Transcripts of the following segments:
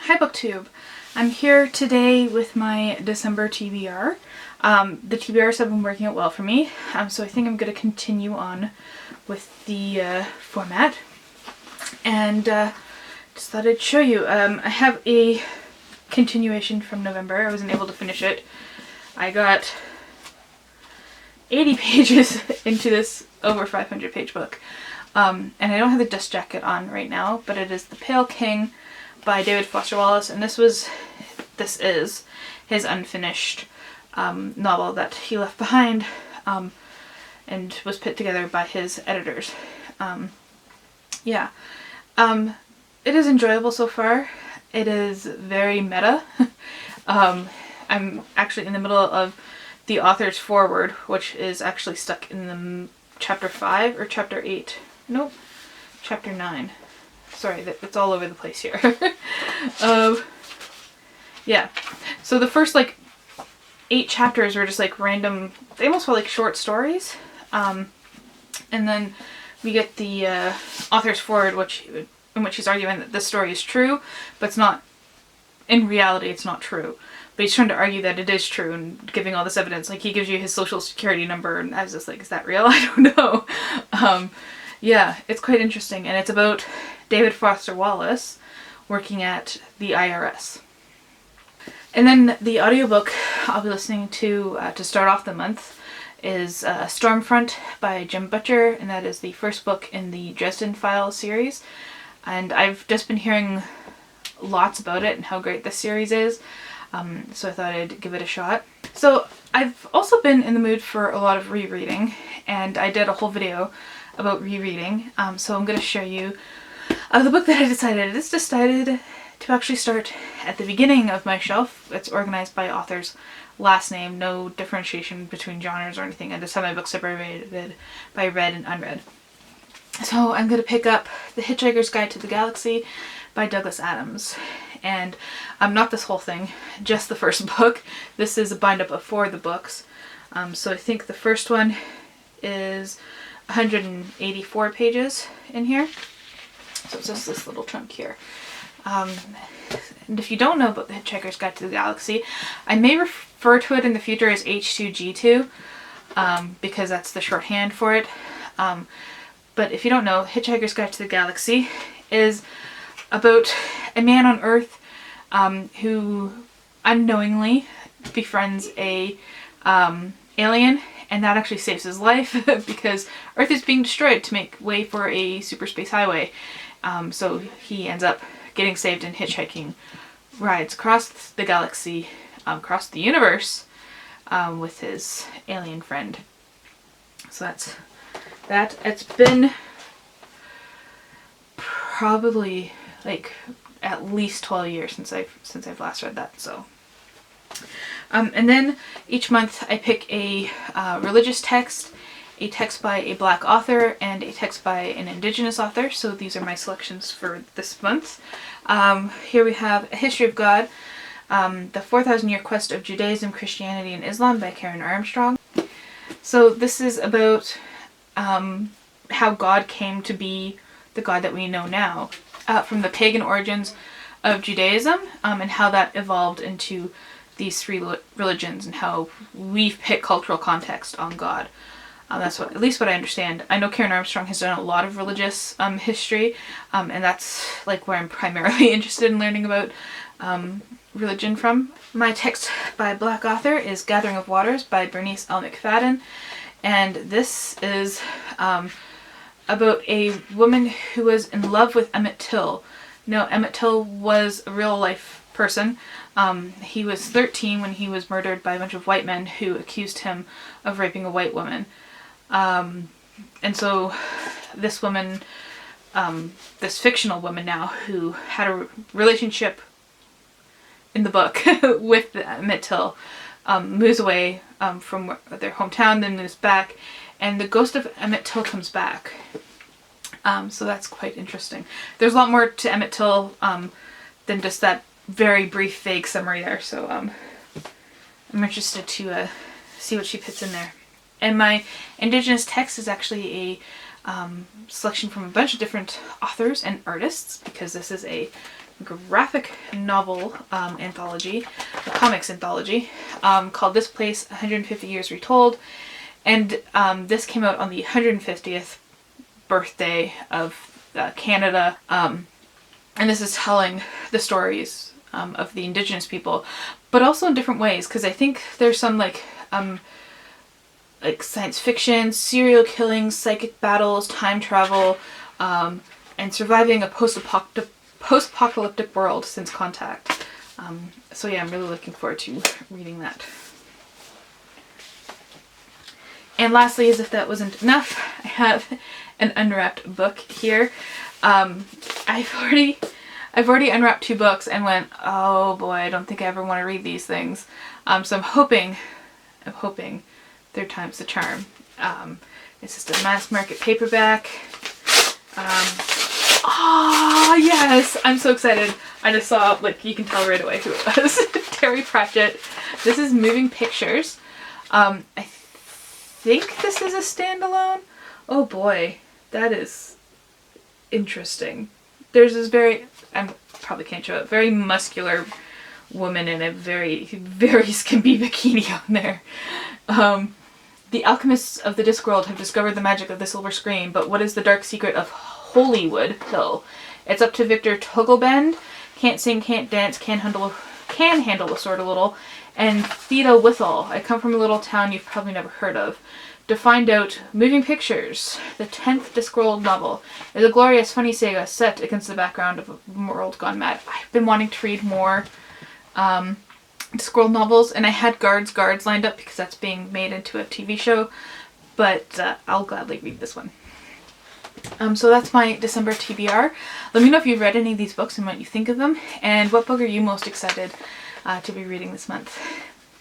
Hi BookTube! I'm here today with my December TBR. The TBRs have been working out well for me, so I think I'm going to continue on with the format. And just thought I'd show you. I have a continuation from November. I wasn't able to finish it. I got 80 pages into this over 500 page book. And I don't have the dust jacket on right now, but it is The Pale King by David Foster Wallace, and this is his unfinished novel that he left behind and was put together by his editors. It is enjoyable so far. It is very meta. I'm actually in the middle of the author's foreword, which is actually stuck in the chapter 5 or chapter 8. Nope, chapter 9. Sorry, it's all over the place here. Yeah, so the first 8 chapters were just random, they almost felt like short stories. And then we get the author's foreword, in which he's arguing that this story is true, but it's not, in reality it's not true. But he's trying to argue that it is true and giving all this evidence. He gives you his social security number, and I was just is that real? I don't know. Yeah, it's quite interesting, and it's about David Foster Wallace working at the IRS. And then the audiobook I'll be listening to start off the month is Stormfront by Jim Butcher, and that is the first book in the Dresden Files series. And I've just been hearing lots about it and how great this series is, so I thought I'd give it a shot. So I've also been in the mood for a lot of rereading, and I did a whole video about rereading, so I'm going to show you the book that I decided to actually start at the beginning of my shelf. It's organized by author's last name, no differentiation between genres or anything. I just have my books separated by read and unread. So I'm going to pick up The Hitchhiker's Guide to the Galaxy by Douglas Adams. And not this whole thing, just the first book. This is a bind-up of 4 of the books. So I think the first one is 184 pages in here. So it's just this little chunk here. And if you don't know about The Hitchhiker's Guide to the Galaxy, I may refer to it in the future as H2G2, because that's the shorthand for it. But if you don't know, Hitchhiker's Guide to the Galaxy is about a man on Earth who unknowingly befriends a alien, and that actually saves his life because Earth is being destroyed to make way for a super space highway. So he ends up getting saved and hitchhiking rides across the galaxy, across the universe, with his alien friend. So that's that. It's been probably at least 12 years since I've last read that. So. And then each month I pick a religious text, a text by a Black author, and a text by an Indigenous author. So these are my selections for this month. Here we have A History of God, The 4,000-Year Quest of Judaism, Christianity, and Islam by Karen Armstrong. So this is about how God came to be the God that we know now, from the pagan origins of Judaism, and how that evolved into these 3 religions and how we've put cultural context on God. That's at least what I understand. I know Karen Armstrong has done a lot of religious history, and that's where I'm primarily interested in learning about religion from. My text by a Black author is Gathering of Waters by Bernice L. McFadden, and this is about a woman who was in love with Emmett Till. Now, Emmett Till was a real life person. He was 13 when he was murdered by a bunch of white men who accused him of raping a white woman. And so this woman, this fictional woman now, who had a relationship in the book with Emmett Till, moves away from their hometown, then moves back, and the ghost of Emmett Till comes back. So that's quite interesting. There's a lot more to Emmett Till than just that very brief, vague summary there, so I'm interested to see what she puts in there. And my Indigenous text is actually a selection from a bunch of different authors and artists, because this is a graphic novel anthology, a comics anthology, called This Place 150 Years Retold. And this came out on the 150th birthday of Canada. And this is telling the stories of the Indigenous people, but also in different ways, because I think there's some like science fiction, serial killings, psychic battles, time travel, and surviving a post-apocalyptic world since Contact. So yeah, I'm really looking forward to reading that. And lastly, as if that wasn't enough, I have an unwrapped book here. I've already unwrapped 2 books and went, oh boy, I don't think I ever want to read these things. So I'm hoping third time's the charm. It's just a mass market paperback. Oh yes, I'm so excited. I just saw, like, you can tell right away who it was. Terry Pratchett. This is Moving Pictures. I think this is a standalone. Oh boy, that is interesting. There's this very, I probably can't show it, very muscular woman in a very, very skimpy bikini on there. The alchemists of the Discworld have discovered the magic of the silver screen, but what is the dark secret of Holywood Hill? It's up to Victor Togelbend, can't sing, can't dance, can handle a sword a little, and Theda Withal. I come from a little town you've probably never heard of. To find out, Moving Pictures, the 10th Discworld novel, is a glorious, funny saga set against the background of a world gone mad. I've been wanting to read more Discworld novels, and I had Guards lined up because that's being made into a TV show, but I'll gladly read this one. So that's my December TBR. Let me know if you've read any of these books and what you think of them, and what book are you most excited to be reading this month.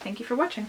Thank you for watching.